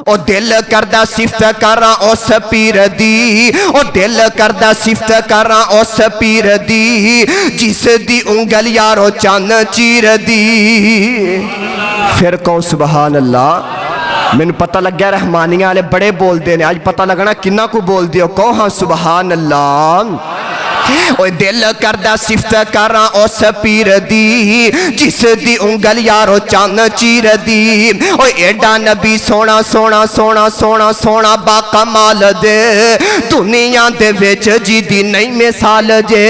او دل کردہ صفت کراں اس پیر دی، او دل کردہ صفت کراں اس پیر دی، جس دی انگل یارو چان چیر دی۔ پھر کہوں سبحان اللہ۔ میں نے پتہ لگ گیا رحمانیہ والے بڑے بول دینے، آج پتہ لگنا کنہ کو بول دیو، کہو ہاں سبحان اللہ۔ اوہ دل کردہ صفت کراں اس پیر دی، جس دی انگل یارو چان چیر دی۔ اوہ ایڈا نبی سونا سونا سونا سونا سونا با کمال دے، دنیا دے ویچ جی دی نئی مثال جے۔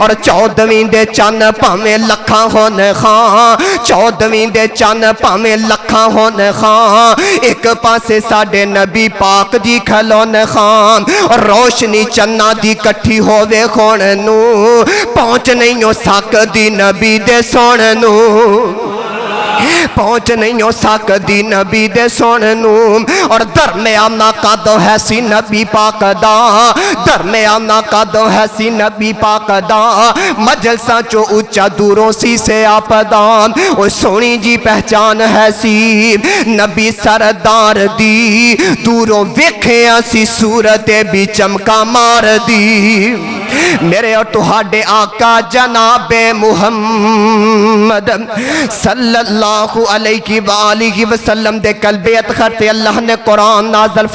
اور 14ویں دے چان پامیں لکھاں ہونے خاں، 14ویں دے چان پامیں لکھاں ہونے خاں، ایک پاسے ساڑھے نبی پاک دی کھلونے خاں، اور روشنی چنہ دی کٹھی ہوئے خون نو، پہنچ نہیں ہو سکدی نبی دے سون نو، پہنچ نہیں ہو سکدی نبی دے سون نو۔ اور درمیانہ قدو ہے سی نبی پاک دا، درمیانہ قدو ہے سی نبی پاک دا، مجلساں چو اچھا دوروں سی سے آپ دا، وہ سونی جی پہچان ہے سی نبی سردار دی، دوروں ویکھیاں سی صورت بھی چمکا مار دی۔ میرے اور تہاڈے آقا جناب محمد صلی اللہ علیہ وآلہ وسلم دے قلبیت خرتے اللہ نے قرآن نازل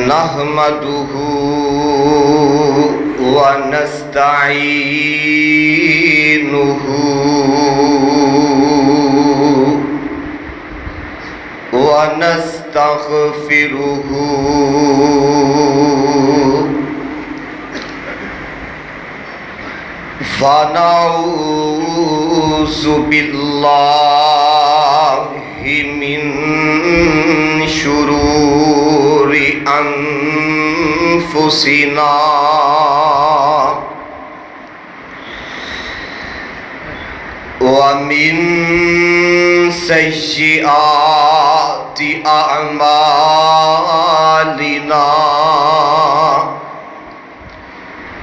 نحمدہ ونستعینہ ونستغفرہ ونعوذ باللہ من شرور انفسنا ومن سیئات اعمالنا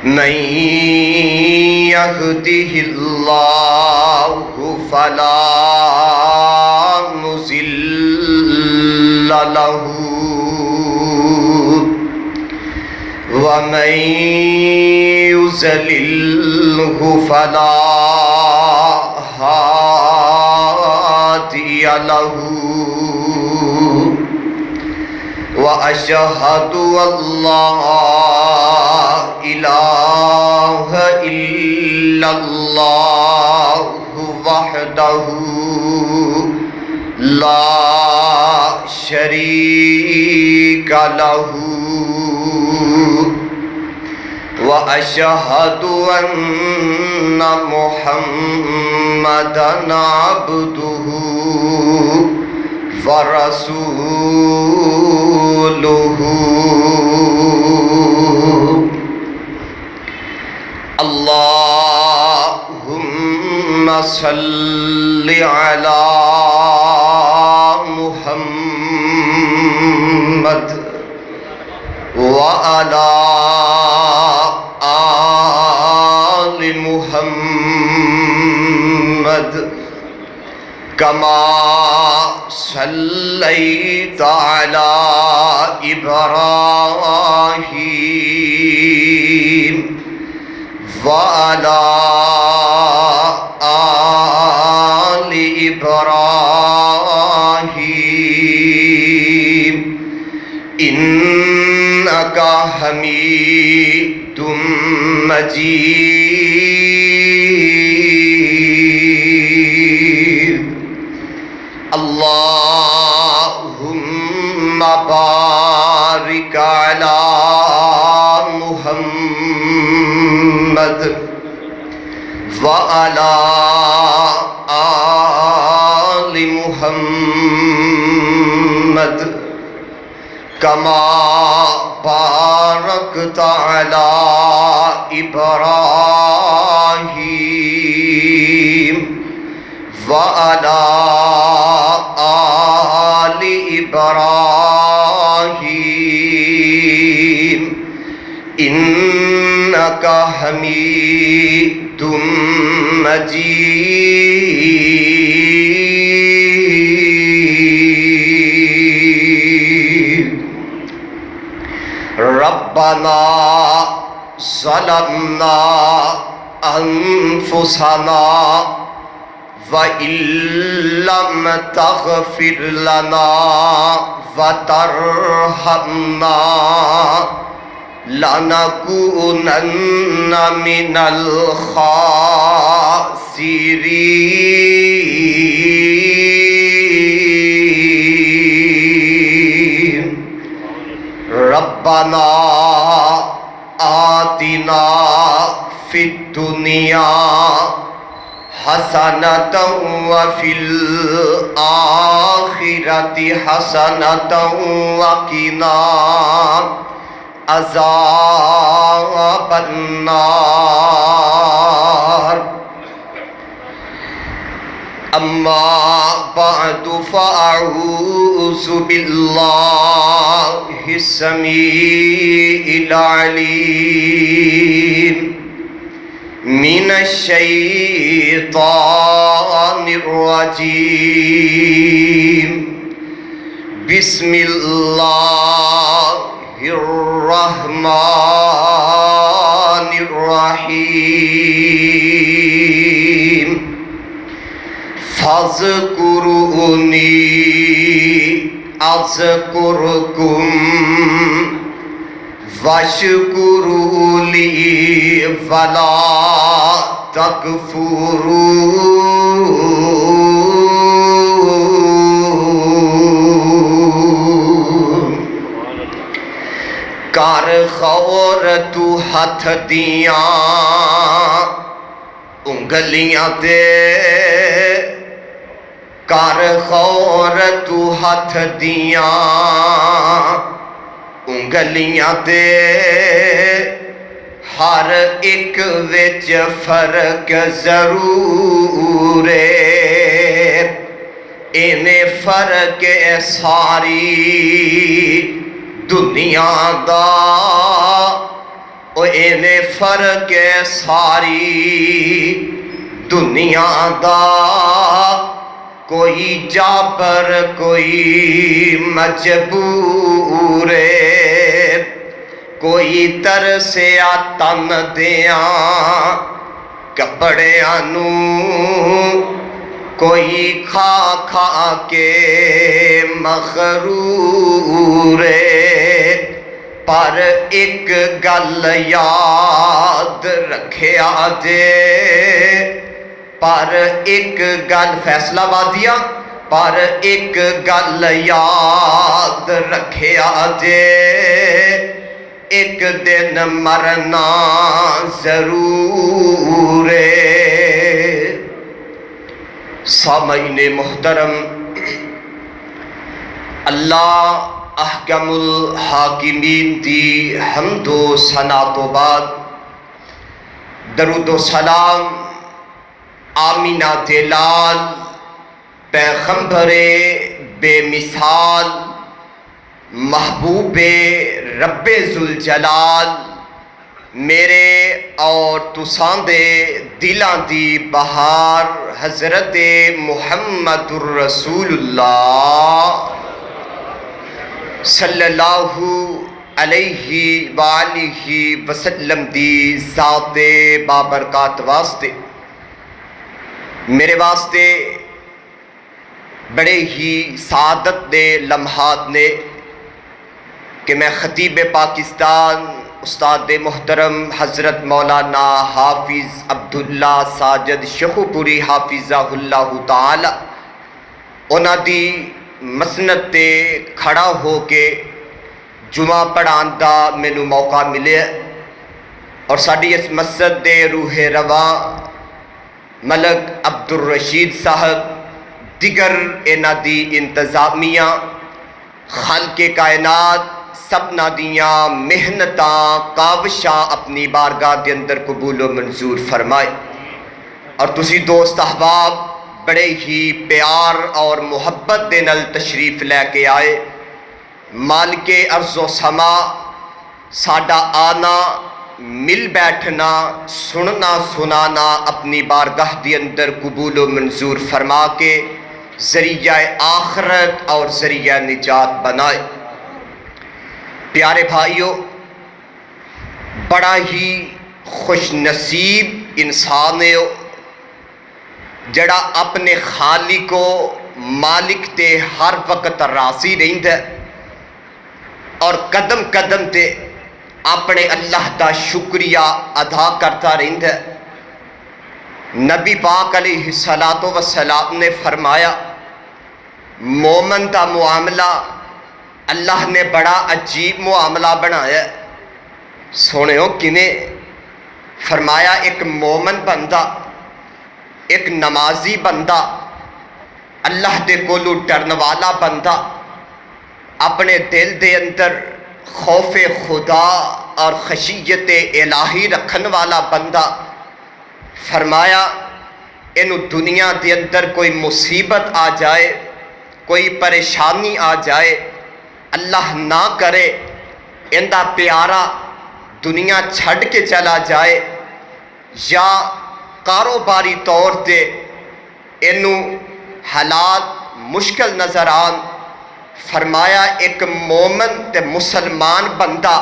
من يهده الله فلا مضل له ومن يضلله فلا هادي له وأشهد أن لا إله إلا الله وحده لا شريك له وأشهد أن محمدًا عبده ورسوله اللهم صل على محمد وعلى آل محمد كما صليت على إبراهيم وعلى آل إبراهيم إنك حميد مجيد اللهم بارك على محمد وعلى آل محمد كما باركت على إبراهيم وعلى آل إبراهيم إنك حميد مجيد ربنا ظلمنا انفسنا وَإِن لَّمْ تَغْفِرْ لَنَا وَتَرْحَمْنَا لَنَكُونَنَّ مِنَ الْخَاسِرِينَ رَبَّنَا آتِنَا فِي الدُّنْيَا حسنة وفي الآخرة حسنة وقنا عذاب النار أما بعد فأعوذ بالله السميع العليم من الشيطان الرجيم بسم الله الرحمن الرحيم فاذكروني أذكركم واشکروا لی ولا تکفرون کر خور تو ہتھ دیاں انگلیاں تے کر خور تو ہتھ دیاں انگلیاں تے ہر ایک وچ فرق ضرور ہے اینے فرق ساری دنیا دا او اینے فرق ساری دنیا دا کوئی جابر کوئی مجبور کوئی ترسیا تن دیاں کپڑیاں نو کوئی کھا کھا کے مغرور پر ایک گل یاد رکھیا جے پر ایک گل فیصلہ بادیا پر ایک گل یاد رکھیا جے ایک دن مرنا ضرور ہے سامعین محترم اللہ احکم الحاکمین دی حمد و ثنا تو بعد درود و سلام آمینہ دلال پیغمبر بے مثال محبوب رب ذوالجلال میرے اور تساں دے دلاں دی بہار حضرت محمد الرسول اللہ صلی اللہ علیہ وآلہ وسلم دی ذات بابرکات واسطے میرے واسطے بڑے ہی سعادت دے لمحات نے کہ میں خطیب پاکستان استاد محترم حضرت مولانا حافظ عبداللہ ساجد شیخوپوری حافظہ اللہ تعالی انہاں دی مسند تے کھڑا ہو کے جمعہ پڑھان دا مینوں موقع ملے اور ساڈی اس مسجد دے روح رواں ملک عبدالرشید صاحب دیگر انہاں دی انتظامیہ خالق کائنات سبنا دیاں محنتاں کاوشاں اپنی بارگاہ دے اندر قبول و منظور فرمائے اور تسی دوست احباب بڑے ہی پیار اور محبت دے نال تشریف لے کے آئے مالک ارض و سما ساڈا آنا مل بیٹھنا سننا سنانا اپنی بارگاہ دے اندر قبول و منظور فرما کے ذریعہ آخرت اور ذریعہ نجات بنائے پیارے بھائیوں بڑا ہی خوش نصیب انسان ہے جڑا اپنے خالق و مالک تے ہر وقت راضی رہندا ہے اور قدم قدم تے اپنے اللہ دا شکریہ ادا کرتا رہندا ہے۔ نبی پاک علیہ الصلوۃ والسلام نے فرمایا مومن دا معاملہ اللہ نے بڑا عجیب معاملہ بنایا ہے۔ سنو کنے؟ فرمایا ایک مومن بندہ، ایک نمازی بندہ، اللہ دے کولو ڈرن والا بندہ، اپنے دل دے اندر خوف خدا اور خشیت الہی رکھن والا بندہ، فرمایا اینو دنیا دے اندر کوئی مصیبت آ جائے، کوئی پریشانی آ جائے، اللہ نہ کرے اندہ پیارا دنیا چھڑ کے چلا جائے یا کاروباری طور تے اینو حالات مشکل نظر آن، فرمایا ایک مومن تے مسلمان بندہ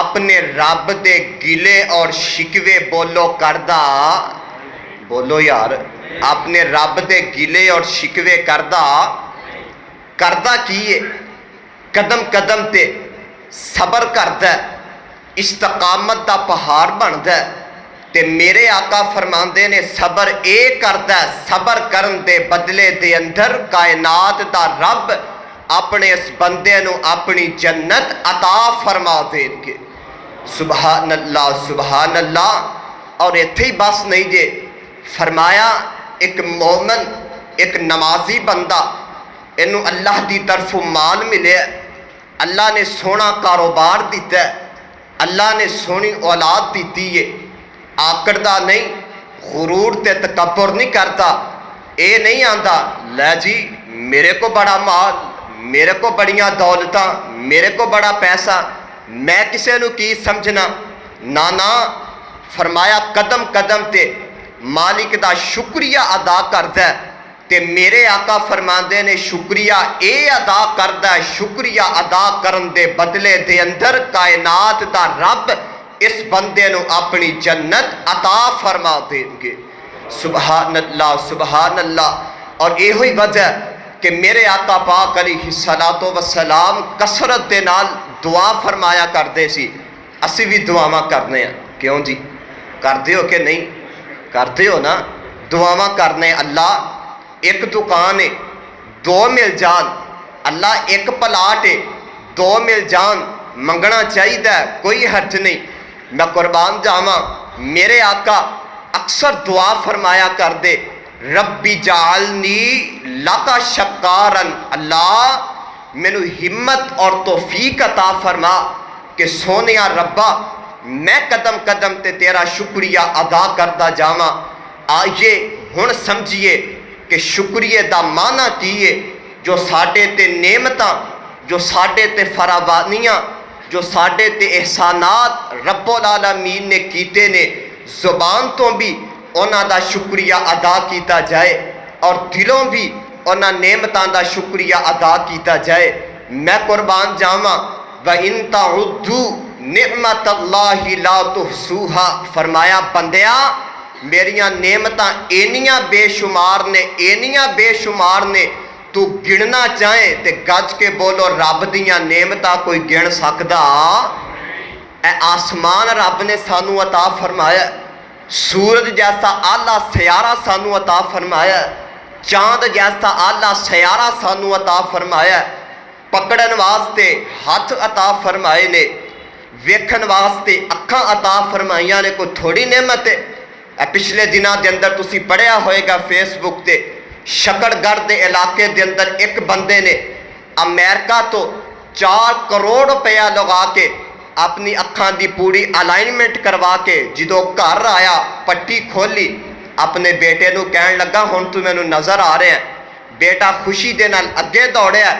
اپنے رب دے گلے اور شکوے بولو کردہ، بولو یار، اپنے رب دے گلے اور شکوے کردہ کیے، قدم قدم تے صبر کردہ، استقامت دا پہاڑ بندا ہے۔ تے میرے آقا فرماندے نے صبر اے کردا ہے، صبر کرن دے بدلے دے اندر کائنات دا رب اپنے اس بندے نو اپنی جنت عطا فرما دے گے۔ سبحان اللہ سبحان اللہ۔ اور ایتھے ہی بس نہیں جے، فرمایا ایک مومن، ایک نمازی بندہ، اینو اللہ دی طرف مال ملے، اللہ نے سونا کاروبار دیتا ہے، اللہ نے سونی اولاد دیتی ہے، آکڑتا نہیں، غرور تے تکبر نہیں کرتا، اے نہیں آندا لے جی میرے کو بڑا مال، میرے کو بڑیاں دولتاں، میرے کو بڑا پیسہ، میں کسے نو کی سمجھنا، نانا۔ فرمایا قدم قدم تے مالک دا شکریہ ادا کردا ہے، تے میرے آقا فرماندے نے شکریہ اے ادا کردا ہے، شکریہ ادا کرن دے بدلے دے اندر کائنات دا رب اس بندے نو اپنی جنت عطا فرما دیں گے۔ سبحان اللہ سبحان اللہ۔ اور یہ ہوئی وجہ کہ میرے آقا پاک علیہ الصلوۃ والسلام کثرت دے نال دعا فرمایا کردے سی۔ اسی بھی دعاواں کرنے ہیں، کیوں جی؟ کردے ہو کہ نہیں؟ کردے ہو نا؟ دعاواں کرنے، اللہ ایک دکان ہے، دو مل جان، اللہ ایک پلاٹ ہے، دو مل جان، منگنا چاہیے، کوئی حرج نہیں۔ میں قربان جاواں، میرے آقا اکثر دعا فرمایا کر دے، ربی جعلنی لکا شکارن، اللہ مینو ہمت اور توفیق عطا فرما کہ سونیا ربا میں قدم قدم تے تیرا شکریہ ادا کردا جاواں۔ آئیے ہن سمجھیے کہ شکریہ دا معنی کیے، جو ساڈے تے نعمتاں، جو ساڈے تے فراوانیاں، جو ساڈے تے احسانات رب العالمین نے کیتے نے، زبان تو بھی انہاں دا شکریہ ادا کیتا جائے اور دلوں بھی انہاں نعمتاں دا شکریہ ادا کیتا جائے۔ میں قربان جاواں، وَإِن تَعُدُّوا نِعْمَتَ اللَّهِ لَا تُحْصُوهَا، فرمایا بندیاں میریاں نعمتاں اینیاں بے شمار نے، اینیاں بے شمار نے، تو گننا چاہے تے گج کے بولو رب دیاں نعمتاں کوئی گن سکدا؟ اے آسمان رب نے سانو عطا فرمایا، سورج جیسا آلہ سیارہ سانو عطا فرمایا، چاند جیسا آلہ سیارہ سانو عطا فرمایا، پکڑن واسطے ہاتھ عطا فرمائے نے، ویکھن واسطے اکھاں عطا فرمائیاں نے، کوئی تھوڑی نعمت ہے۔ پچھلے دنوں دے اندر تسی پڑھیا ہوئے گا فیس بک تے، شکڑ گڑھ دے علاقے دے اندر ایک بندے نے امریکہ تو 4 کروڑ روپیہ لگا کے اپنی اکھاں دی پوری الائنمنٹ کروا کے جدو گھر آیا پٹی کھولی، اپنے بیٹے نو کہن لگا ہن تو مینوں نظر آ رہے ہیں۔ بیٹا خوشی دے نال اگے دوڑیا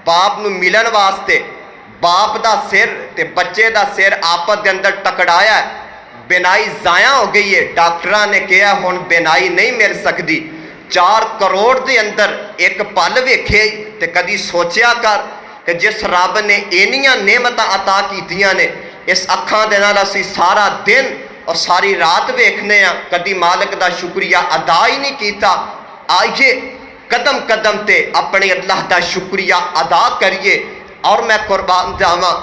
باپ نو ملن واسطے، باپ دا سر تے بچے دا سر آپس دے اندر ٹکرایا، بینائی ضائع ہو گئی ہے، ڈاکٹراں نے کہا ہن بینائی نہیں مل سکتی۔ 4 کروڑ دے اندر ایک پل ویکھے تے کدی سوچیا کر کہ جس رب نے اینیاں نعمتاں عطا کیتیاں نے، اس اکھاں دے نال اسی سارا دن اور ساری رات ویکھنے ہیں، کدی مالک دا شکریہ ادا ہی نہیں کیتا۔ آئیے قدم قدم تے اپنے اللہ دا شکریہ ادا کریے۔ اور میں قربان جاواں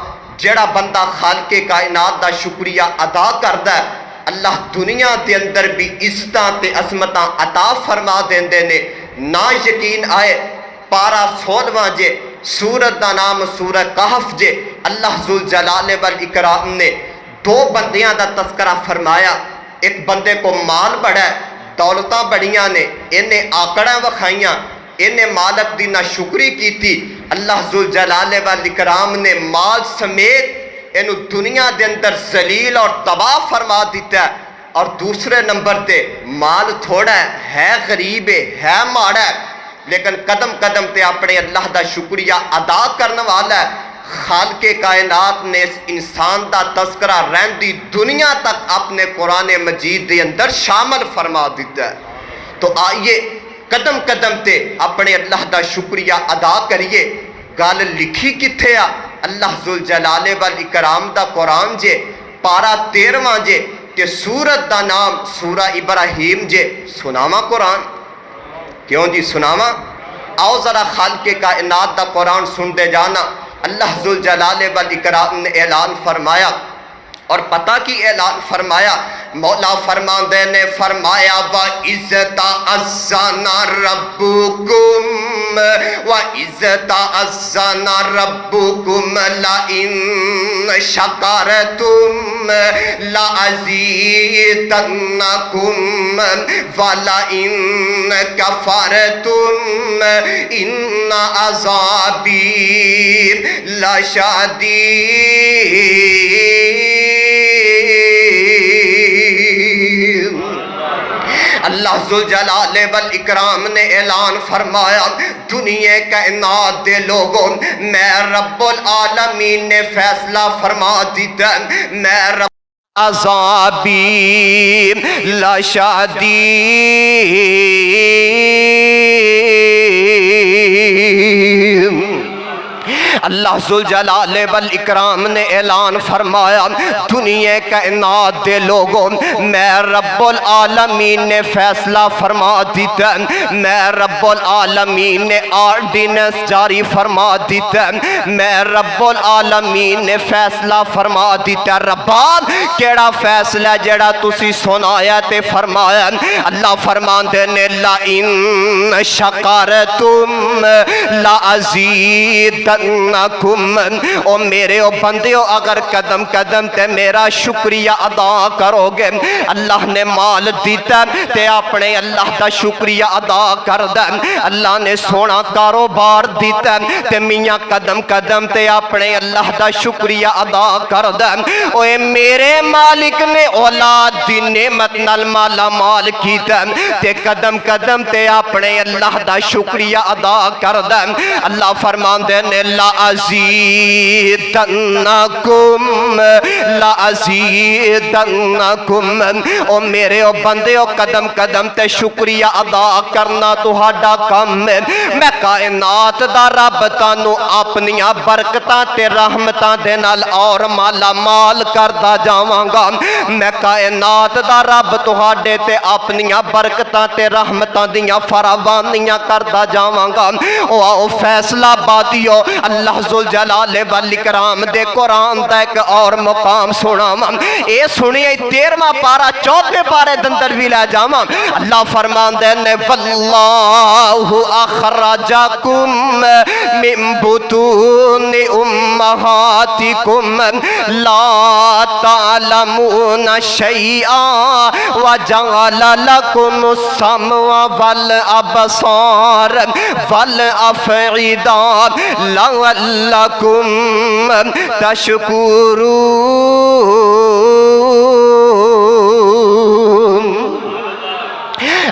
جڑا بندہ خالق کائنات دا شکریہ ادا کردا ہے، اللہ دنیا دے اندر بھی عزتاں تے عظمتاں عطا فرما دیندے نے۔ نہ یقین آئے پارا 16واں جے، سورت دا نام سورہ کہف جے، اللہ ذوالجلال والاکرام نے دو بندیاں دا تذکرہ فرمایا۔ ایک بندے کو مال بڑا ہے، دولتاں بڑیاں نے، انہیں آکڑاں وکھائیاں، انہیں مالک دی نہ شکری کیتی، اللہ ذوالجلال والاکرام نے مال سمیت انہوں دنیا دے اندر ذلیل اور تباہ فرما دیتا ہے۔ اور دوسرے نمبر تے مال تھوڑا ہے غریب ہے ماڑا ہے، لیکن قدم قدم تے اپنے اللہ دا شکریہ ادا کرنے والا ہے۔ خالق کائنات نے اس انسان دا تذکرہ رہندی دنیا تک اپنے قرآن مجید دے اندر شامل فرما دیتا ہے۔ تو آئیے قدم قدم تے اپنے اللہ دا شکریہ ادا کریے۔ گل لکھی کتھے آ؟ اللہ ذوالجلال والاکرام دا قرآن جے، پارا 13واں جے، تے سورت دا نام سورہ ابراہیم جے۔ سناواں قرآن؟ کیوں جی سناواں؟ آؤ ذرا خالق کائنات دا قرآن سن دے جانا۔ اللہ ذوالجلال والاکرام نے اعلان فرمایا، اور پتہ کی اعلان فرمایا؟ مولا فرماندے نے فرمایا وَإِذْ تَأَذَّنَ رَبُّكُمْ لَئِن شَكَرْتُمْ لَأَزِيدَنَّكُمْ وَلَئِن كَفَرْتُمْ إِنَّ عَذَابِي لَشَدِيدٌ۔ اللہ ذوالجلال والاکرام نے اعلان فرمایا، دنیا کائنات دے لوگوں، میں رب العالمین نے فیصلہ فرما دیتا، میں رب عذابی لشدید۔ اللہ ذوالجلال والاکرام نے اعلان فرمایا، دنیا کائنات دے لوگوں، میں رب العالمین نے فیصلہ فرما دیتا، میں رب العالمین نے آرڈیننس جاری فرما دیتا، میں رب العالمین نے فیصلہ فرما دیتا۔ ربان کیڑا فیصلہ جڑا تسی سنایا تے فرمایا؟ اللہ فرماندے نے لَئِن شَكَرْتُمْ لَأَزِيدَنَّكُمْ، او میرے او بندیو اگر قدم قدم تے میرا شکریہ ادا کرو گے، اللہ نے مال دیتا تے اپنے اللہ دا شکریہ ادا کر دے، اللہ نے سونا کاروبار دیتا تے میاں قدم قدم تے اپنے اللہ دا شکریہ ادا کر دے، اوے میرے مالک نے اولاد دی نعمت نال مالا مال کیتا تے قدم قدم تے اپنے اللہ دا شکریہ ادا کر دے۔ اللہ فرماندے نے لَأَزِيدَنَّكُمْ لَأَزِيدَنَّكُمْ، او میرے او بندے او قدم قدم تے شکریہ ادا کرنا تہاڈا کم ہے۔ میں کائنات دا رب تانوں اپنیاں برکتاں تے رحمتاں دے نال اور مالا مال کردا جاواں گا۔ میں کائنات دا رب تہاڈے تے اپنیاں برکتاں تے رحمتاں دیاں فراوانیاں کردا جاواں گا۔ او آؤ فیصلہ بادیو اللہ ذوالجلال والاکرام دے قرآن دا ایک اور مقام سناواں۔ اے سنیے 13واں پارا 4تھے پارے دندر بھی لے جاواں۔ اللہ فرماندے نے وَاللَّهُ أَخْرَجَكُم مِّن بُطُونِ أُمَّهَاتِكُمْ لَا تَعْلَمُونَ شَيْئًا وَجَعَلَ لَكُمُ السَّمْعَ وَالْأَبْصَارَ وَالْأَفْئِدَةَ لَعَلَّكُمْ تَشْكُرُونَ۔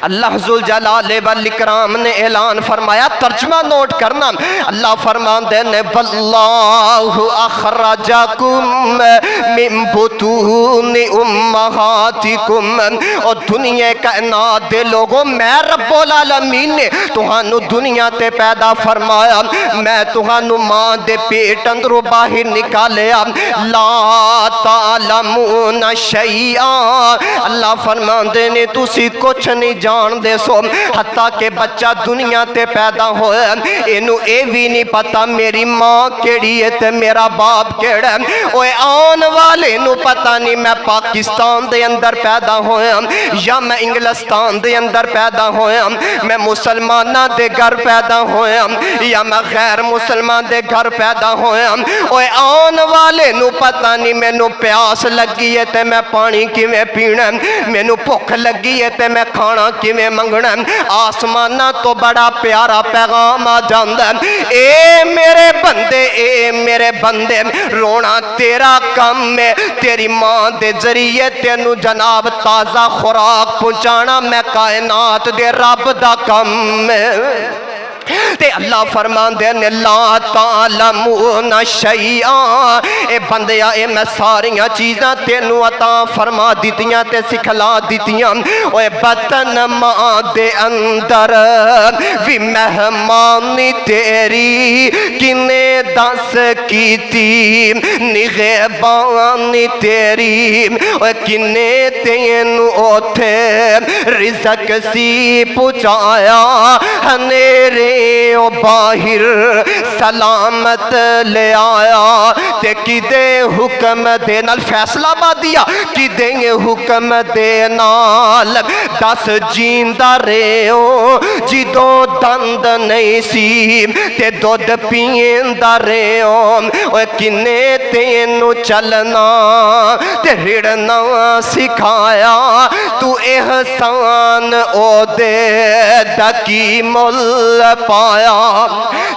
اللہ ذوالجلال والاکرام نے اعلان فرمایا، ترجمہ نوٹ کرنا۔ اللہ فرماندے نے وَاللَّهُ أَخْرَجَكُم من بطون امہاتکم، اور دنیا کائنات دے لوگوں میں رب العالمین نے تہانوں دنیا تے پیدا فرمایا، میں تہانوں ماں دے پیٹ اندروں باہر نکالیا، لا تعلمون شیئا، اللہ فرماندے نے تسی کچھ نہیں جان دے سو، حتیٰ کہ بچہ دنیا تے پیدا ہویا انہوں اے بھی نہیں پتا میری ماں کیڑی ہے تے میرا باپ کیڑا ہے، اوے آن والے نو پتا نہیں میں پاکستان دے اندر پیدا ہویا یا میں انگلستان دے اندر پیدا ہویا، میں مسلمانہ دے گھر پیدا ہویا یا میں غیر مسلمان دے گھر پیدا ہویا، اوے آن والے نو پتا نہیں میں نو پیاس لگی ہے تے میں پانی کی میں پینا، میں نو بھوک لگی ہے تے میں کھانا کی میں منگنا، آسمانہ تو بڑا پیارا پیغام آ جاندہ، اے میرے بندے رونا تیرا کم ہے، تیری ماں دے ذریعے تینو جناب تازہ خوراک پہنچانا میں کائنات دے رب دا کم ہے، تے اللہ فرمان دے نے لا تعلمون شیئا، اے بندیا اے میں ساریاں چیزاں تینو عطا فرما دیتیاں تے سکھلا دیتیاں، اے بطن ماں دے اندر وی مہمانی تیری کنے دس کیتی، نگہبانی تیری اے کنے تینو اوتھے رزق سی پچایا، ہنیرے او باہر سلامت لے آیا، تے کی دے حکم دے نال فیصلہ با دیا، کی دے حکم دے نال 10 جیندہ ریو جی دو دند نہیں سی تے دودھ پیندہ ریو، اوے کنے تینو چلنا تے رڑنا سکھایا، تو احسان او دے دکی مل پایا،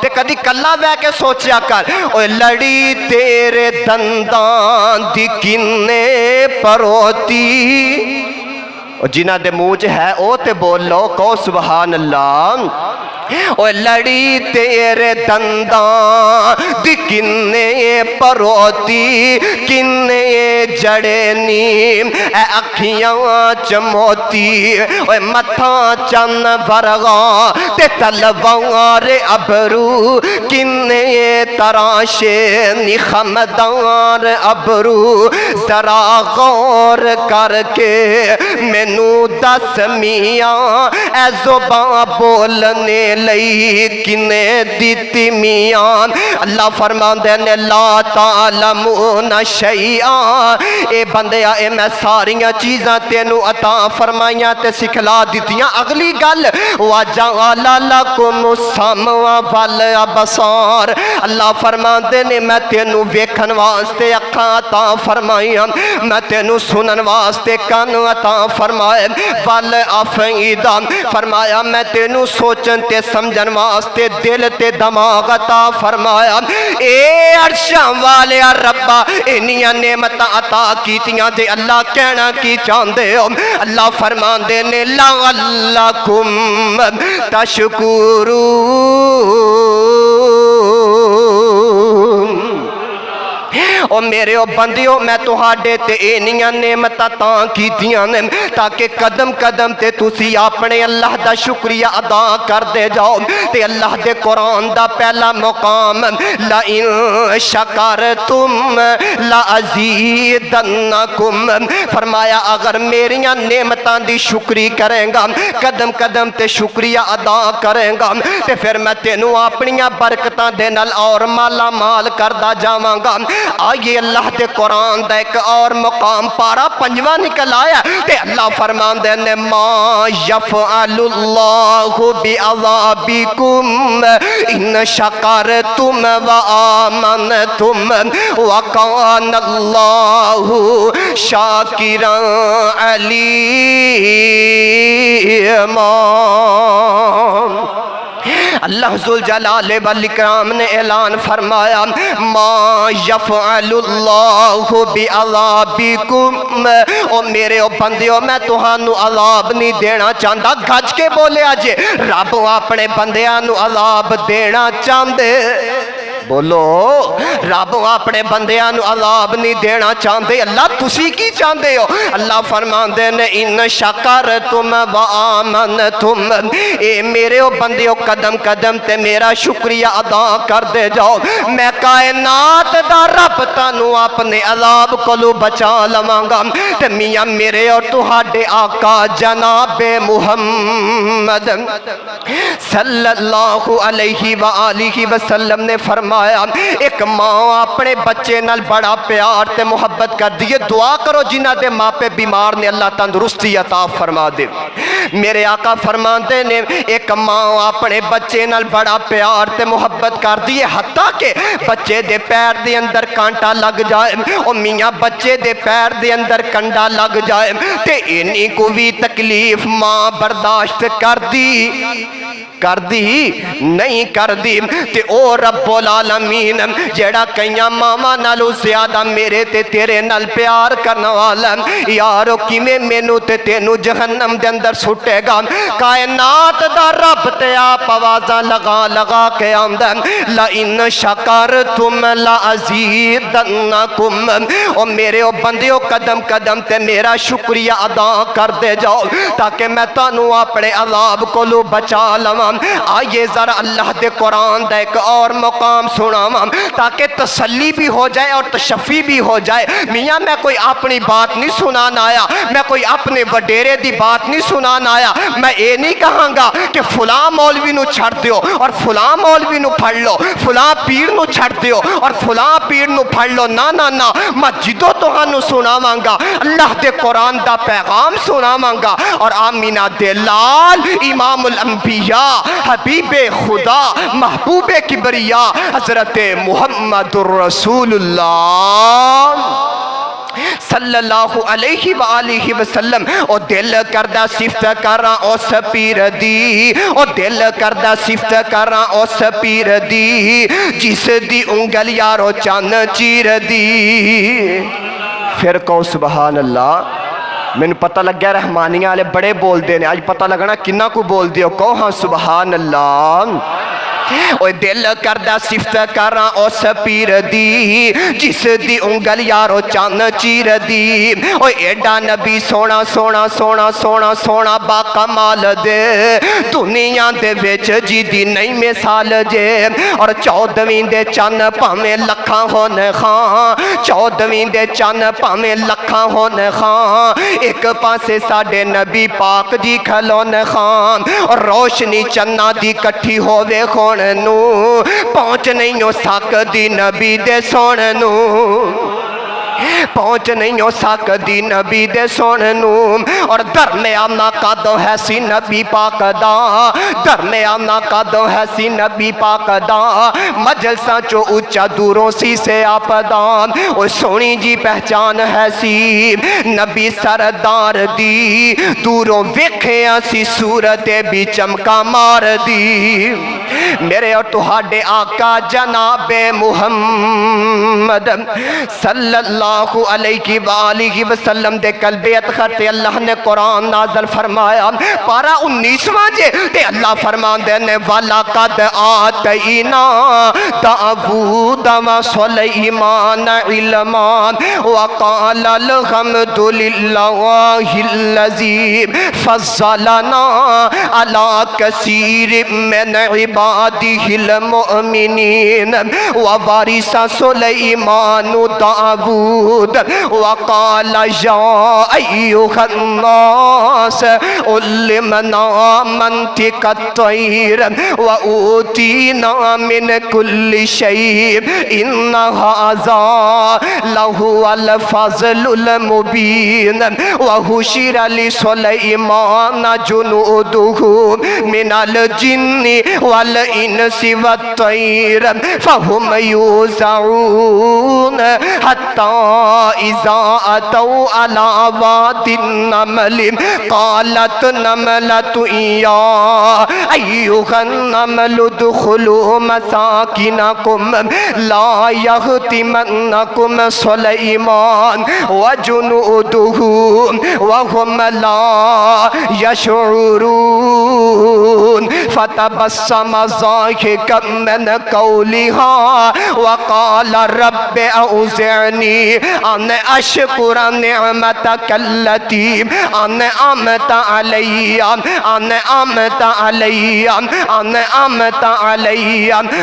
تے کدی کلا بے کے سوچیا کر، اوے لڑی تیرے دندان دی کنے پروتی، جنہ دے موج ہے او تے بولو کو سبحان اللہ، اوے لڑی تیرے دندان دی کنے پروتی، کنے جڑے نیم اے اکھیاں چموتی، اوے متھا چن برغا تے تلوار ابرو، کنے تراشے نخمدار ابرو، ذرا غور کر کے مینوں دس میاں اے زباں بولنے لئی کنے دیتی میاں، اللہ فرماندے نے لا تعلمون شیئا، اے بندیا اے میں ساریاں چیزاں تینو عطا فرمائیاں تے سکھلا دیتیاں، اگلی گل وَجَعَلَ لَكُمُ السَّمْعَ وَالْأَبْصَارَ، اللہ فرماندے نے میں تینو ویکھن واسطے اکھاں عطا فرمائیاں، میں تینو سنن واسطے کان عطا فرمائے، وَالْأَفْئِدَةَ فرمایا میں تینو سوچن تے سمجھن واسطے دل تے دماغ عطا فرمایا، اے عرشاں والے ربا انیاں نعمتاں عطا کیتیاں تے اللہ کہنا کی چاندے ہو، اللہ فرمان دے نے لَعَلَّكُمْ تَشْكُرُونَ، او میرے او بندیو میں تہاڈے تے اینیاں نعمتاں تاں کیتیاں نے تاکہ قدم قدم تے تسی اپنے اللہ دا شکریہ ادا کر دے جاؤ، تے اللہ دے قرآن دا پہلا مقام لَإِن شَكَرْتُمْ لَأَزِيدَنَّكُمْ، فرمایا اگر میریاں نعمتاں دی شکری کریں گا، قدم قدم تے شکریہ ادا کریں گا، تے پھر میں تینوں اپنیاں برکتاں دے نال اور مالا مال کردہ جاواں گا، آئیے اللہ دے قرآن دا ایک اور مقام پارا 5واں نکل آیا، تے اللہ فرمان دے نے ما یفعل اللہ بعذابکم ان شکرتم وآمنتم وکان اللہ شاکرا علیما، اللہ ذوالجلال والاکرام نے اعلان فرمایا ما یفعل اللہ بعذابکم، او میرے او بندیوں میں تہانوں عذاب نہیں دینا چاہتا، گھج کے بولے آجے رب اپنے بندیاں نو عذاب دینا چاہتے، بولو رب اپنے بندیاں نو عذاب نہیں دینا چاہتے اللہ تسی کی چاہتے ہو اللہ فرماندے نے ان شکرتم و آمنتم اے میرے او بندیو قدم قدم تے میرا شکریہ ادا کر دے جاؤ میں کائنات دا رب تانوں اپنے عذاب کولو بچا لواں تے میاں میرے اور تہاڈے آقا جناب محمد صلی اللہ علیہ وآلہ وسلم نے فرمایا ایک ماں اپنے بچے نال بڑا پیار تے محبت کر دیئے دعا کرو جنہ دے ماں پہ بیمار نے اللہ تندرستی عطا فرما دے میرے آقا فرماندے نے ایک ماں اپنے بچے نال بڑا پیار تے محبت کر دیئے حتیٰ کہ بچے دے پیر دے اندر کانٹا لگ جائے او میاں بچے دے پیر دے اندر کنڈا لگ جائے تے انہی کو بھی تکلیف ماں برداشت کر دی نہیں کر دی تے او رب العالمین جیڑا کئیاں ماما نالو زیادہ میرے تے تیرے نال پیار کرنا والا یارو کی میں مینو تے تینو جہنم دے اندر سٹے گا کائنات دا رب تے آپ آوازاں لگا کے آمدہ لَإِنْ شَكَرْتُمْ لَأَزِيدَنَّكُمْ او میرے او بندیو قدم قدم تے میرا شکریہ ادا کر دے جاؤ تاکہ میں تانوں اپنے عذاب کو لو بچا لواں آئیے ذرا اللہ دے قرآن دا ایک اور مقام سناواں تاکہ تسلی بھی ہو جائے اور تشفی بھی ہو جائے میاں میں کوئی اپنی بات نہیں سنانا آیا میں کوئی اپنے وڈیرے دی بات نہیں سنانا آیا میں یہ نہیں کہاں گا کہ فلاں مولوی نو چھڑ دیو اور فلاں مولوی نو پھڑ لو فلاں پیر نو چھڑ دیو اور فلاں پیر نو پھڑ لو نا نا نا میں جدو تہانوں سناواں گا اللہ دے قرآن دا پیغام سناواں گا اور آمینہ دے لال امام الانبیاء حبیب خدا محبوب کبریا حضرت محمد الرسول اللہ صلی اللہ علیہ وآلہ وسلم او دل کردہ صفت کراں اس پیر دی او دل کردہ صفت کراں اس پیر دی جس دی انگل یارو چان چیر دی پھر کہو سبحان اللہ میں نے پتہ لگ گیا رحمانیہ والے بڑے بول دینے آج پتہ لگنا کنہ کو بول دیو کہو ہاں سبحان اللہ اوہ دل کردہ صفت کراں اس پیر دی جس دی انگل یارو چان چیر دی اوہ ایڈا نبی سونا سونا سونا سونا سونا با کمال دے دنیا دے ویچ جی دی نئی مثال جے اور چودویں دے چان پامیں لکھاں ہونے خان چودویں دے چان پامیں لکھاں ہونے خان ایک پاسے ساڑھے نبی پاک دی کھلون خان اور روشنی چنہ دی کٹھی ہوئے خون نو پہنچ نہیں ہو سکتی نبی دے سون نو پہنچ نہیں ہو سکتی نبی دے سون نو اور درمیانہ قدو ہے سی نبی پاک دا درمیانہ قدو ہے سی نبی پاک دا مجلساں چو اچھا دوروں سی سے آپ دا او سونی جی پہچان ہے سی نبی سردار دی دوروں وکھیاں سی صورت بھی چمکا مار دی میرے اور تہاڈے آقا جناب محمد صلی اللہ علیہ وآلہ وسلم دے قلبیت خط اللہ نے قرآن نازل فرمایا پارا 19واں جے تے اللہ فرمان دینے وَلَقَدْ آتَيْنَا دَاوُودَ وَسُلَيْمَانَ عِلْمًا وَقَالَ الْحَمْدُ لِلَّهِ الَّذِي فَضَّلَنَا عَلَى كَثِيرٍ مِّنْ عِبَادِهِ الْمُؤْمِنِينَ وَوَرِثَ سُلَيْمَانُ داود وقال يا أيها الناس علمنا منطق الطير وأوتينا من كل شيء إن هذا لهو الفضل المبين وحشر لسليمان جنوده من الجن والإنس والطير فهم يوزعون حتى إذا أتوا على واد النمل قالت نملة يا أيها النمل ادخلوا مساكنكم لا يهتمنكم سليمان وجنوده وهم لا يشعرون فتبسم ضاحكا من قولها وقال رب أوزعني أن أشكر نعمتك التي أنعمت علي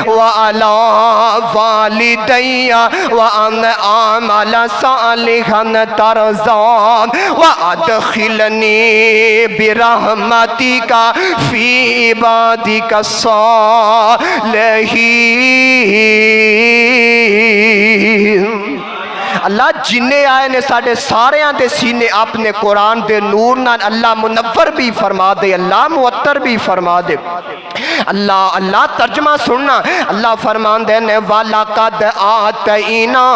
وعلى والدي وأن أعمل صالحا ترضاه وأدخلني برحمتك في عبادك الصالحين۔ اللہ جنہیں آئے نے ساڑھے ساریاں دے سینے اپنے قرآن دے نور نال اللہ منور بھی فرما دے، اللہ معطر بھی فرما دے۔ اللہ ترجمہ سننا، اللہ فرمان دے نے وَلَقَدْ آتَيْنَا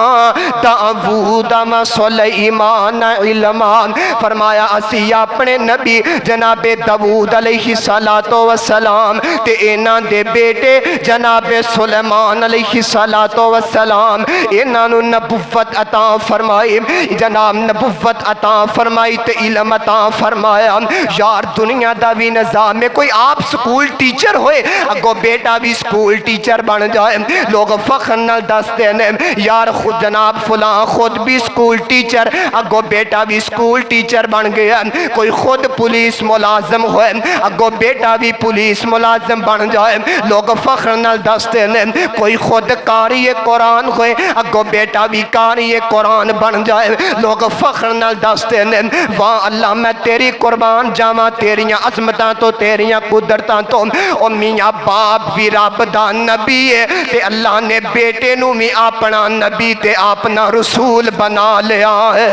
دَاوُودَ وَسُلَيْمَانَ عِلْمًا، فرمایا اسی اپنے نبی جناب داؤد علیہ السلام تے انہاں دے بیٹے جناب سلیمان علیہ السلام انہاں نو نبوت عطا فرمائی، جناب نبوت عطا فرمائی تے علم عطا فرمایا۔ یار دنیا دا بھی نظام میں کوئی آپ سکول ٹیچر ہوئے اگو بیٹا بھی سکول ٹیچر بن جائے، لوگ فخر نال دستے ہیں یار خود جناب فلاں خود بھی سکول ٹیچر اگو بیٹا بھی سکول ٹیچر بن گیا، کوئی خود پولیس ملازم ہوئے اگو بیٹا بھی پولیس ملازم بن جائے، لوگ فخر نال دستے ہیں کوئی خود قاری قرآن ہوئے اگو بیٹا بھی قاری قرآن بن جائے، لوگ فخر نال دستے ہیں واہ اللہ میں تیری قربان جاواں تیریاں عظمتاں تو تیریاں قدرتاں تو۔ او میاں باپ بھی رب دا نبی ہے تے اللہ نے بیٹے نو بھی اپنا نبی تے اپنا رسول بنا لیا ہے۔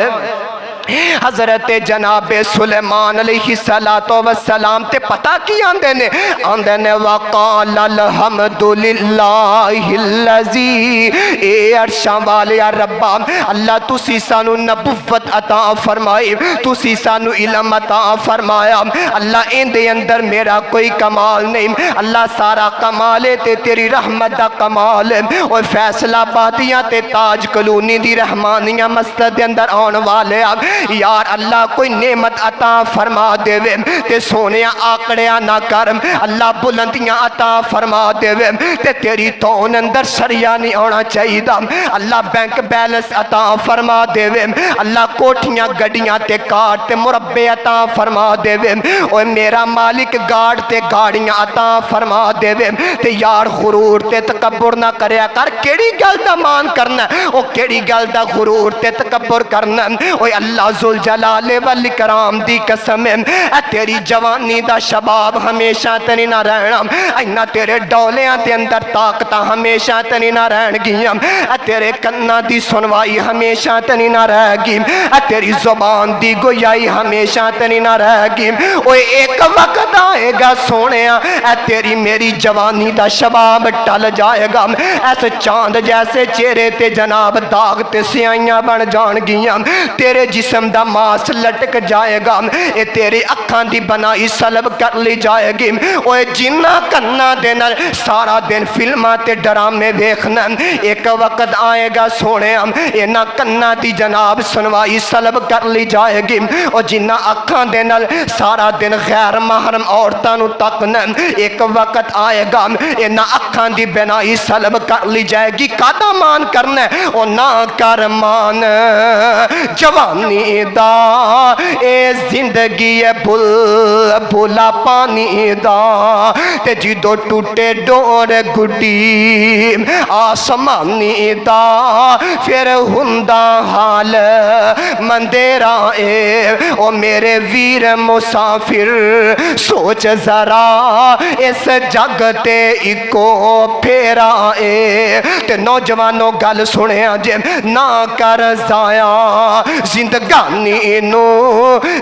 حضرت جناب سلیمان علیہ السلام تے پتہ کی آندے نے وَقَالَ الْحَمْدُ لِلَّهِ الَّذِي اے عرشاں والے ربا اللہ تسی سانو نبوت عطا فرمائی، تسی سانو علم عطا فرمایا، اللہ ان دے اندر میرا کوئی کمال نہیں، اللہ سارا کمال ہے تے تیری رحمت دا کمال ہے۔ اور فیصلہ بادیاں تے تاج کلونی دی رحمانیہ مسجد دے اندر آن والے یار اللہ کوئی نعمت عطا فرما دے وے تے سونیاں آکڑیاں نہ کر، اللہ بلندیاں عطا فرما دے وے تے تیری تون اندر سریا نہیں آنا چاہیے دا، اللہ بینک بیلنس عطا فرما دے وے، اللہ کوٹھیاں گڑیاں تے کار تے مربع عطا فرما دے وے، اوہ میرا مالک گاڑ تے گاڑیاں عطا فرما دے وے تے یار غرور تے تکبر نہ کریا کر، کیڑی گل دا مان کرنا او کیڑی گل دا غرور تے تکبر کرنا، اوہ اللہ ذوالجلال والاکرام دی قسم ہے اے تیری جوانی دا شباب ہمیشہ تنی نہ رہنا، اینا تیرے ڈولیاں تے اندر طاقتاں ہمیشہ تنی نہ رہن گیاں، اے تیرے کنہ دی سنوائی ہمیشہ تنی نہ رہ گی، اے تیری زبان دی گویائی ہمیشہ تنی نہ رہ گی، اوہ ایک وقت آئے گا سونیا اے تیری میری جوانی دا شباب ٹل جائے گا، ایسے چاند جیسے چہرے تے جناب داغ تے سیائیاں بن جان گیاں، تیرے جسم دا ماس لٹک جائے گا، اے تیری اکھاں دی بنائی سلب کر لی جائے گی، اوے جنہ کنہ دینا سارا دن فلمہ تے ڈرامے ویکھنا، ایک وقت آئے گا سونے اینا کنہ دی جناب سنوائی سلب کر لی جائے گی، اور جنہ اکھاں دینا سارا دن غیر محرم عورتانو تکنا، ایک وقت آئے گا اینا اکھاں دی بنائی سلب کر لی جائے گی، کادا مان کرنا او نہ کر مان جوانی دا اے زندگی بھولا پانی دا تے جدو ٹوٹے ڈور گڈی آسمانی دا پھر ہندا حال مندیرا اے او میرے ویر مسافر سوچ ذرا اس جگ تے اکو پھیرا اے تے نوجوانوں گل سنے جے نہ کر ضائع زندگانی نو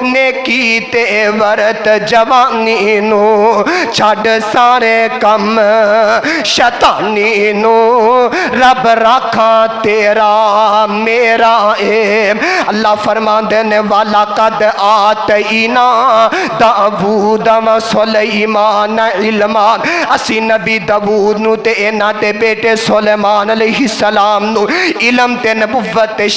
نیکی تے ورت جوانی نو چھڑ سارے کم شیطانی نو رب رکھا تیرا میرا اے اللہ فرمان دینے والا قد آتینا داوود و سلیمان علما اسی نبی داوود نو تے اینا تے بیٹے سلیمان علیہ السلام نو علم تے نبوت تے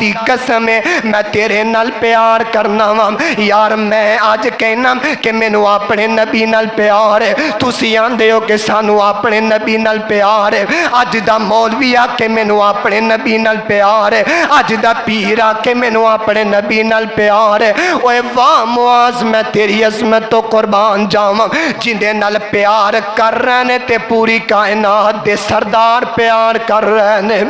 دی قسم ہے میں تیرے نال پیار کرنا وا یار میں آج کہنا کہ مینو اپنے نبی نال پیار ہے تسی آندے ہو کہ سانو اپنے نبی نال پیار ہے اج دا مولوی آ کے مینو اپنے نبی نال پیار ہے اج دا پیر آ کے مینو اپنے نبی نال پیار ہے اوے واہ معاذ میں تیری عظمت تو قربان جاواں جندے نال پیار کر رہے نے تے پوری کائنات دے سردار پیار کر رہے نے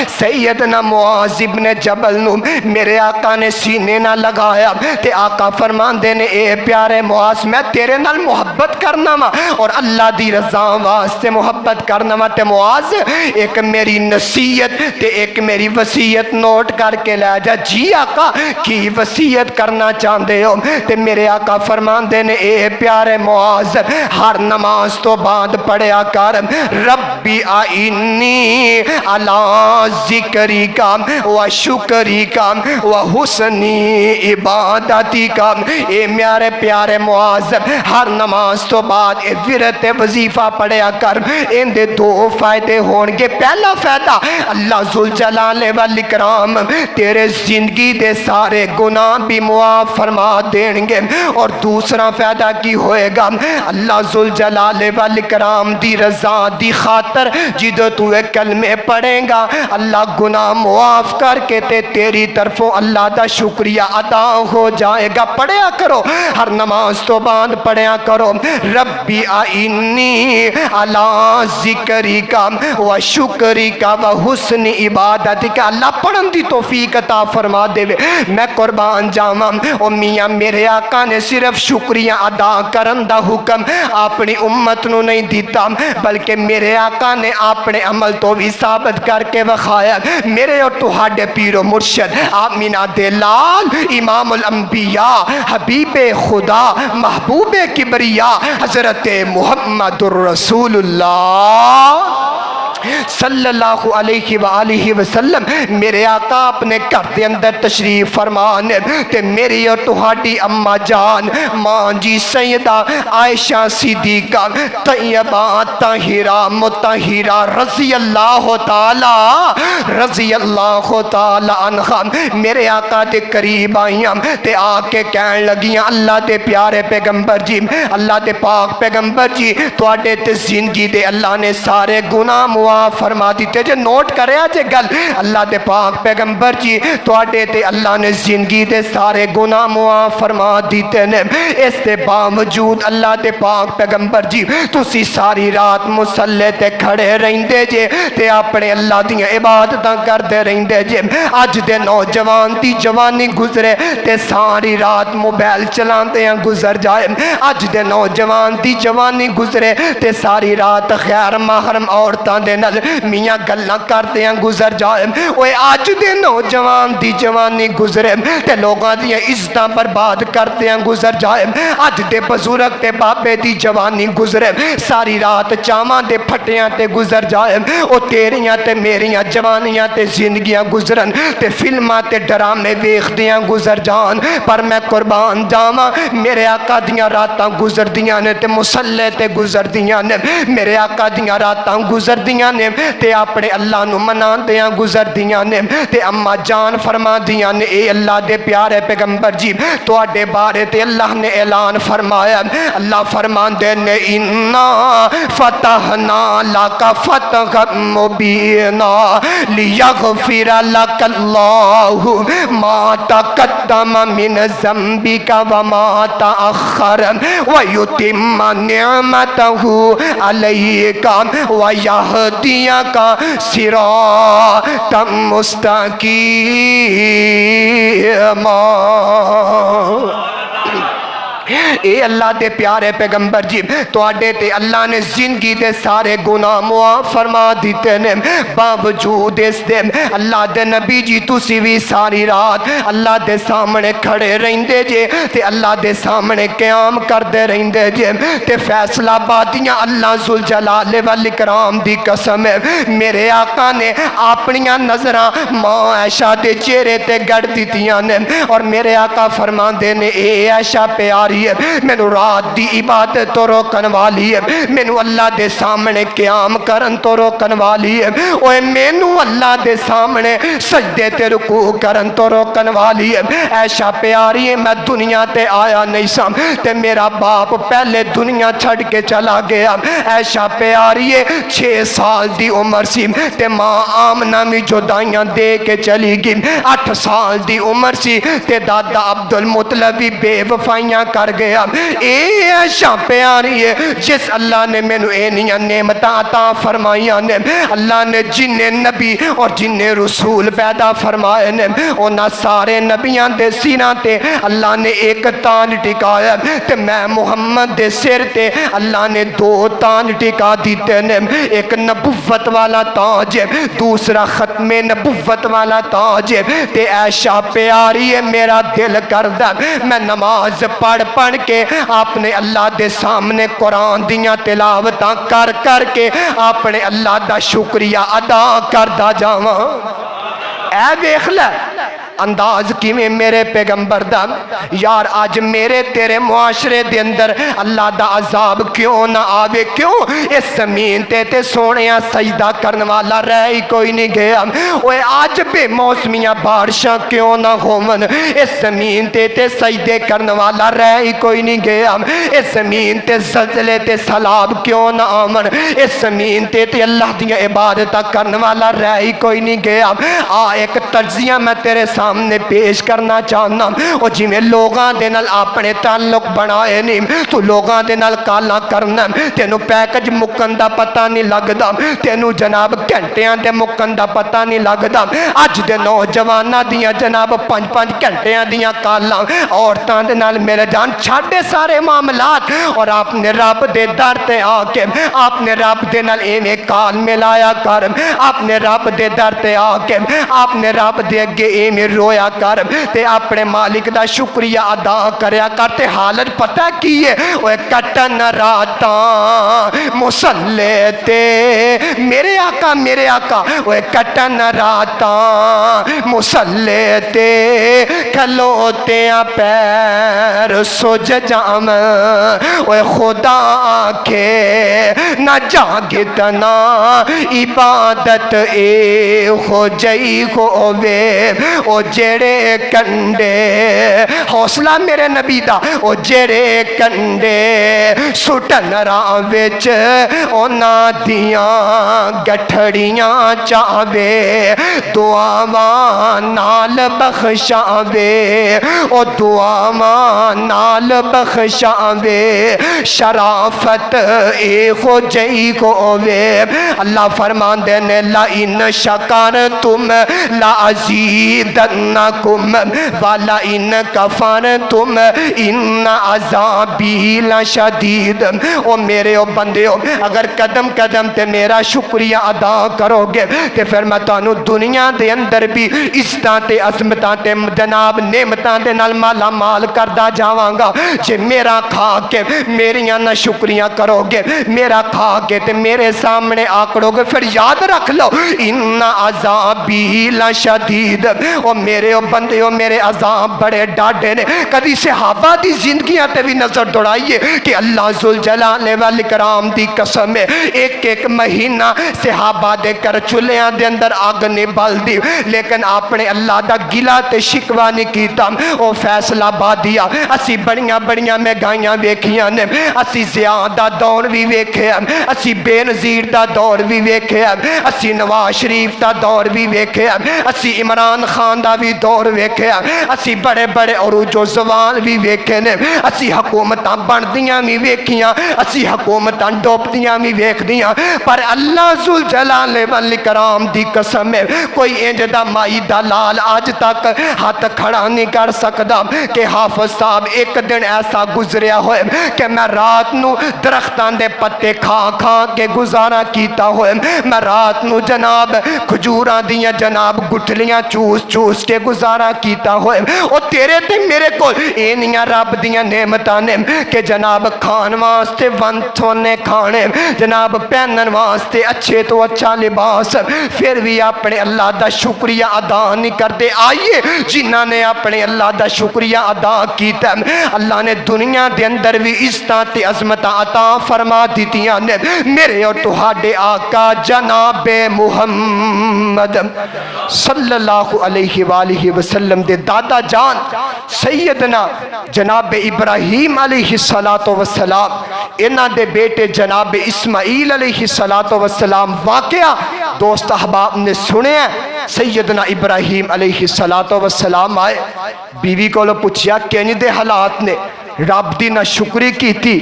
سیدنا معاذ ابن جبل نو میرے آقا نے سینے نہ لگایا تے آقا فرماندے نے اے پیارے معاذ میں تیرے نال محبت کرنا وا اور اللہ دی رضا واسطے محبت کرنا وا تے معاذ ایک میری نصیحت تے ایک میری وصیت نوٹ کر کے لے جا جی آقا کی وصیت کرنا چاہندے ہو تے میرے آقا فرماندے نے اے پیارے معاذ ہر نماز تو بعد پڑھیا کر ربی آئینی علی ذکری کا و شکری کا و حسنی عبادتی کا اے میارے پیارے معاذ ہر نماز تو بعد اے ورت وظیفہ پڑھیا کر ان دے دو فائدے ہونگے پہلا فائدہ اللہ ذوالجلال والاکرام تیرے زندگی دے سارے گناہ بھی معاف فرما دیں گے اور دوسرا فائدہ کی ہوئے گا اللہ ذوالجلال والاکرام دی رضا دی خاطر جدو تو کلمے پڑھیں گا اللہ گناہ معاف کر کے تیری طرفوں اللہ دا شکریہ ادا ہو جائے گا پڑھیا کرو ہر نماز تو بعد پڑھیا کرو ربی آئینی علی ذکری کا و شکری کا و حسن عبادت کا اللہ پڑھن دی توفیق عطا فرما دے میں قربان جاواں او میاں میرے آقا نے صرف شکریہ ادا کرن دا حکم اپنی امت نو نہیں دیتا بلکہ میرے آقا نے اپنے عمل تو بھی ثابت کر کے وخایا میرے اور تہاڈے پیر و مرشد آمینہ دلال امام الانبیاء حبیب خدا محبوب کبریا حضرت محمد الرسول اللہ صلی اللہ علیہ وآلہ وسلم میرے آقا اپنے گھر دے اندر تشریف فرمان تے میری اور تہاڈی اما جان ماں جی سیدہ عائشہ صدیقہ طیبہ طاہرہ مطہرہ رضی اللہ تعالی عنہا میرے آقا دے قریب آئیاں تے آ کے کہن لگیاں اللہ دے پیارے پیغمبر جی اللہ دے پاک پیغمبر جی تواڈے تے زندگی دے اللہ نے سارے گناہ معاف فرما دیتے جے نوٹ کریا جے گل اللہ دے پاک پیغمبر جی تواڈے تے اللہ نے زندگی دے سارے گناہ معاف فرما دیتے نے اس دے باوجود اللہ دے پاک پیغمبر جی تسی ساری رات مصلی تے کھڑے رہندے جے تے اپنے اللہ دیاں عبادتاں کردے رہندے جے اج دے نوجوان دی جوانی گزرے تے ساری رات موبائل چلاندیاں گزر جائے اج دے نوجوان دی جوانی گزرے تے ساری رات غیر محرم عورتاں دے نال میاں گلاں کردیاں گزر جائے اوے اج دے نوجوان دی جوانی گزرے تے لوگاں دیاں عزتاں برباد کردیاں گزر جائے اج دے بزرگ تے بابے دی جوانی گزرے ساری رات چاواں دے پھٹیاں تے گزر جائے او تیریاں تے میریاں جوانیاں تے زندگیاں گزرن تے فلماں تے ڈرامے ویکھدیاں گزر جان پر میں قربان جاواں میرے آقا دیاں راتاں گزردیاں نے تے مصلی تے گزردیاں نے میرے آقا دیاں راتاں گزردیاں نے تے اپنے اللہ نو مناندیاں گزردیاں نے تے اما جان فرما دیاں نے اے اللہ دے پیارے پیغمبر جی تواڈے بارے تے اللہ نے اعلان فرمایا اللہ فرماندے نے انا فتحنا لک فتحا مبینا لیغفر لک اللہ ما تقدم من ذنبک وما تأخر ویتم نعمتہ علیک ویہدیک صراطا مستقیما اے اللہ دے پیارے پیغمبر جی تواڈے تے اللہ نے زندگی دے سارے گناہ معاف فرما دیتے نے باوجود اس دے اللہ دے نبی جی تسی بھی ساری رات اللہ دے سامنے کھڑے رہندے جے تے اللہ دے سامنے قیام کردے رہندے جے تے فیصلہ بادیاں اللہ ذوالجلال والاکرام دی قسم ہے میرے آقا نے اپنیاں نظراں ماں عائشہ دے چہرے تے گڑ دتیاں نے اور میرے آقا فرماندے نے اے عائشہ پیاری مینوں رات دی عبادت تو روکن والی ہے، مینوں اللہ دے سامنے قیام کرن تو روکن والی ہے، اوے مینوں اللہ دے سامنے سجدے تے رکوع کرن تو روکن والی ہے۔ عائشہ پیاری ہے میں دنیا تے آیا نہیں سا تے میرا باپ پہلے دنیا چھڑ کے چلا گیا۔ عائشہ پیاری ہے 6 سال دی عمر سی تے ماں آمنہ بھی جدائیاں دے کے چلی گئی، 8 سال دی عمر سی تے دادا عبدالمطلب بھی بے وفائیاں کر گیا۔ اے عائشہ پیاری ہے جس اللہ نے مینوں اینیاں نعمتاں عطا فرمائیاں نے، اللہ نے جن نبی اور جن رسول پیدا فرمائے نے انہاں سارے نبیاں دے سینہ تے اللہ نے ایک تاج ٹکایا تے میں محمد دے سر تے اللہ نے 2 تاج ٹکا دیتے نے، ایک نبوت والا تاج ہے، دوسرا ختم نبوت والا تاج ہے۔ تے عائشہ پیاری ہے میرا دل کردہ میں نماز پڑھ پڑھ کے اپنے اللہ دے سامنے قرآن دیاں تلاوتاں کر کر کے اپنے اللہ دا شکریہ ادا کردہ جاواں۔ اے دیکھ لے انداز کیویں میرے پیغمبر دا، یار آج میرے تیرے معاشرے دے اندر اللہ دا عذاب کیوں نہ آوے؟ کیوں اس زمین تے سونیاں سجدہ کرن والا رہ ہی کوئی نہیں گیا؟ اوے آج بے موسمیاں بارشاں کیوں نہ ہوون؟ اس زمین تے سجدے کرن والا رہ ہی کوئی نہیں گیا؟ اس زمین تے زلزلے تے سیلاب کیوں نہ آون؟ اس زمین تے اللہ دیاں عبادتاں کرن والا رہ ہی کوئی نہیں گیا؟ ایک تجزیہ میں تیرے سامنے پیش کرنا چاہنا، اور جی میں لوگاں دے نال اپنے تعلق بنائے نہیں، تو لوگاں دے نال کالا کرنا، تینوں پیکج مکن دا پتہ نہیں لگدا، تینوں جناب گھنٹیاں دے مکن دا پتہ نہیں لگدا۔ اج دے نوجواناں دیاں جناب 5-5 گھنٹیاں دیاں کالاں عورتاں دے نال میرے جان چھاڑے سارے معاملات، اور آپ نے رب دے در تے آ کے آپ نے رب دے نال ایویں کال ملایا کر، آپ نے رب دے در تے آ کے آپ نے رب دے اگے ایویں رویا کر تے اپنے مالک دا شکریہ ادا کریا کر۔ تے حالت پتہ کی ہے؟ اوے کٹن راتاں مصلے تے میرے آقا اوے کٹن راتاں مصلے تے کھلوتیاں پیر سج جام، اوے خدا آکھے نہ جاگتنا عبادت اے ہو جئی ہووے، او جڑے کنڈے حوصلہ میرے نبی دا، او جڑے کنڈے سٹن راہ وچ اونا دیاں گٹھڑیاں چاہوے، دعاواں نال بخشاوے، او دعاواں نال بخشاوے، شرافت اے ہو جئی ہووے۔ اللہ فرماندے نے لَإِنْ شَكَرْتُمْ لَأَزِيدَنَّكُمْ وَلَئِنْ كَفَرْتُمْ إِنَّ عَذَابِي لَشَدِيدٌ۔ او میرے او بندیو اگر قدم قدم تے میرا شکریہ ادا کرو گے تے پھر میں تانوں دنیا دے اندر بھی عزتاں تے عظمتاں تے جناب نعمتاں دے نال مالا مال کردا جاواں گا۔ جے میرا کھا کے میریاں نہ شکریہ کرو گے، میرا کھا کے تے میرے سامنے آکڑو گے، پھر یاد رکھ لو ان عذابی لشدید، او میرے او بندے او میرے عذاب بڑے ڈاڈے نے۔ کدی صحابہ دی زندگیاں تے بھی نظر دوڑائیے کہ اللہ ذوالجلال والاکرام دی قسم ہے ایک ایک مہینہ صحابہ دے کر چولیاں دے اندر آگ نہیں بل دی، لیکن اپنے اللہ دا گلا تے شکوہ نہیں کیتا۔ او فیصلہ بادیا اسی بڑیاں بڑیاں مہنگائیاں ویکھیاں نے، اسی زیاد دا دور بھی ویکھیا، اسی بے نظیر دا دور بھی ویکھیا، اسی نواز شریف دا دور بھی ویکھیا، اسی عمران خان دا بھی دور ویکھیا، اسی بڑے بڑے عروج و زوال بھی ویکھے نے، اسی حکومتاں بندیاں بھی ویکھیاں، اسی حکومتاں ڈوبدیاں بھی ویکھ دیاں، پر اللہ ذوالجلال والاکرام دی قسم ہے کوئی انج دا مائی دا لال آج تک ہاتھ کھڑا نہیں کر سکدا کہ حافظ صاحب ایک دن ایسا گزریا ہوئے کہ میں رات نو درختان دے پتے کھا کھا کے گزارا کیتا ہوئے، میں رات نو جناب کھجوراں دیاں جناب گٹھلیاں چوس چوس پوچھ کے گزارا کیتا ہوئے او تیرے تے میرے کو اینیاں رب دیاں نعمتاں نے کہ جناب کھان واسطے ونتھونے کھانے، جناب پہنن واسطے اچھے تو اچھا لباس، پھر بھی اپنے اللہ دا شکریہ ادا نہیں کرتے۔ آئیے جنہاں نے اپنے اللہ دا شکریہ ادا کیتا، اللہ نے دنیا دے اندر بھی عزتاں تے عظمتاں عطا فرما دیتیاں نے۔ میرے اور تہاڈے آقا جناب محمد صلی اللہ علیہ وآلہ وسلم دے دادا جان سیدنا جناب ابراہیم علیہ السلام، انہاں دے بیٹے جناب اسماعیل علیہ السلام واقعہ دوست احباب نے سنے ہیں۔ سیدنا ابراہیم علیہ السلام آئے، بیوی کو لو پوچھیا کینی دے حالات نے، رب دی نہ شکری کی تھی،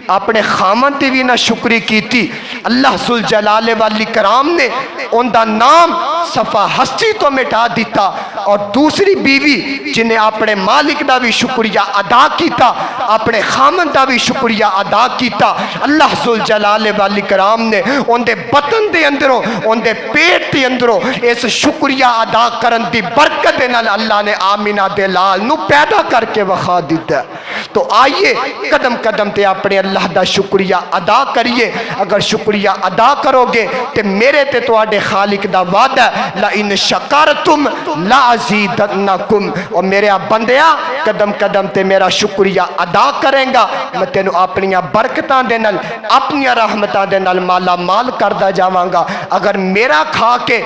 اپنے خامن تے بھی نہ شکری کی تھی۔ اللہ ذوالجلال والاکرام نے ان دا نام صفا ہستی تو مٹا دیتا، اور دوسری بیوی جنہیں اپنے مالک دا بھی شکریہ ادا کیتا، اپنے خامن دا بھی شکریہ ادا کیتا، اللہ ذوالجلال والاکرام نے ان دے بطن دے اندروں، ان دے پیٹ دے اندروں اس شکریہ ادا کرن دی برکت دے نال اللہ نے آمینہ دے لال نو پیدا کر کے وخا دیتا۔ تو آئیے قدم قدم تے اپنے اللہ دا شکریہ ادا کریے۔ اگر شکریہ ادا کرو گے تے میرے تے تواڈے خالق دا وعدہ لَإِن شَكَرْتُمْ لَأَزِيدَنَّكُمْ، اور میرے بندیا قدم قدم تے میرا شکریہ ادا کریں گا، میں تینوں اپنی برکتاں دے نال اپنی رحمتاں دے نال مالا مال کردا جاواں گا۔ اگر میرا کھا کے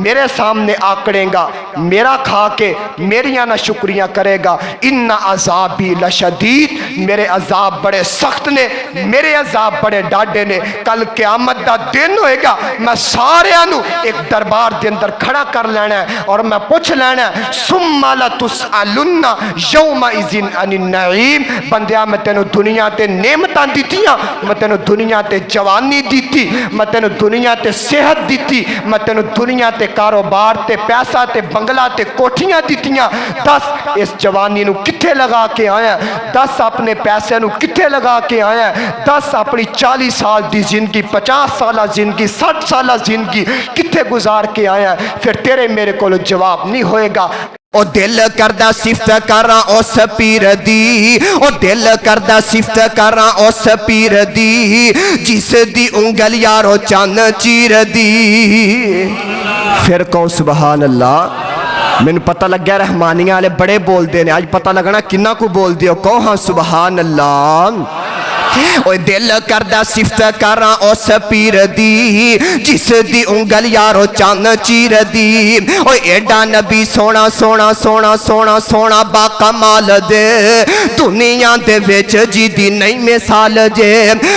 میرے سامنے آکڑیں گا، میرا کھا کے میریاں نہ شکریہ کرے گا، ان عذابی لشدید، میرے عذاب بڑے سخت نے، میرے عذاب بڑے ڈاڈے نے۔ کل قیامت دا دن ہوئے گا، میں سارے انو ایک دربار دے اندر کھڑا کر لینا ہے اور میں پوچھ لینا ہے ثم لتسألن یومئذ عن النعیم۔ بندیا میں تینوں دنیا تے نعمتاں دیتیاں، میں تینوں دنیا تے جوانی دیتی، میں تینوں دنیا تے صحت دیتی، میں تینوں دنیا تے کاروبار تے پیسہ تے بنگلہ تے کوٹھیاں دیتیاں۔ دس اس جوانی نو کتھے لگا کے آیا، دس اپنے پیسے نو کتھے لگا کے آیا، دس اپنی 40 سال دی زندگی، 50 سالہ زندگی، 60 سالہ زندگی کتھے گزار کے آیا، پھر تیرے میرے کو جواب نہیں ہوئے گا۔ او دل کردہ صفت کراں اس پیر دی، او دل کردہ صفت کراں اس پیر دی، جس دی انگل یارو چان چیر دی۔ پھر کہو سبحان اللہ۔ میں نے پتہ لگ گیا رحمانیہ والے بڑے بول دے نے، آج پتہ لگنا کنہ کو بول دیو، کہو ہاں سبحان اللہ۔ او دل کردہ صفت کراں اس پیر دی، جس دی انگل یارو چان چیر دی۔ او ایڈا نبی سونا سونا سونا سونا سونا با کمال دے، دنیا دے وچ جی دی نہیں مثال جے۔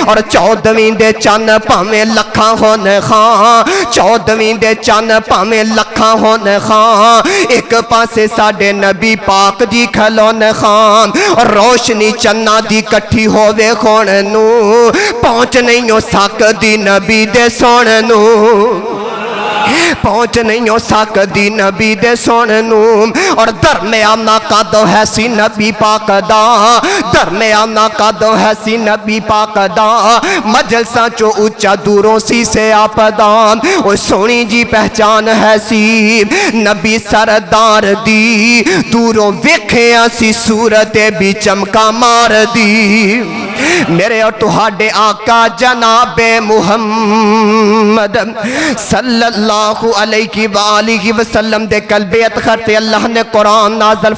اور 14ویں دے چن پاویں لکھاں ہون خاں، 14ویں دے چن پاویں لکھاں ہون خاں، ایک پاسے ساڈے نبی پاک دی کھلون خاں، اور روشنی چنا دی کٹھی ہووے خون نو، پہنچ نہیں ہو سکدی نبی دے سون نو، پہنچ نہیں ہو سکدی نبی دے سون نو۔ اور درمیانہ قدو ہے سی نبی پاک دا، درمیانہ قدو ہے سی نبی پاک دا، مجلساں چو اچھا دوروں سی سے آپ دا، او سونی جی پہچان ہے سی نبی سردار دی، دوروں ویکھیاں سی صورت بھی چمکا مار دی۔ میرے اور تہاڈے آقا جناب محمد صلی اللہ علیہ وآلہ وسلم دے قلب اطہر تے اللہ نے قرآن نازل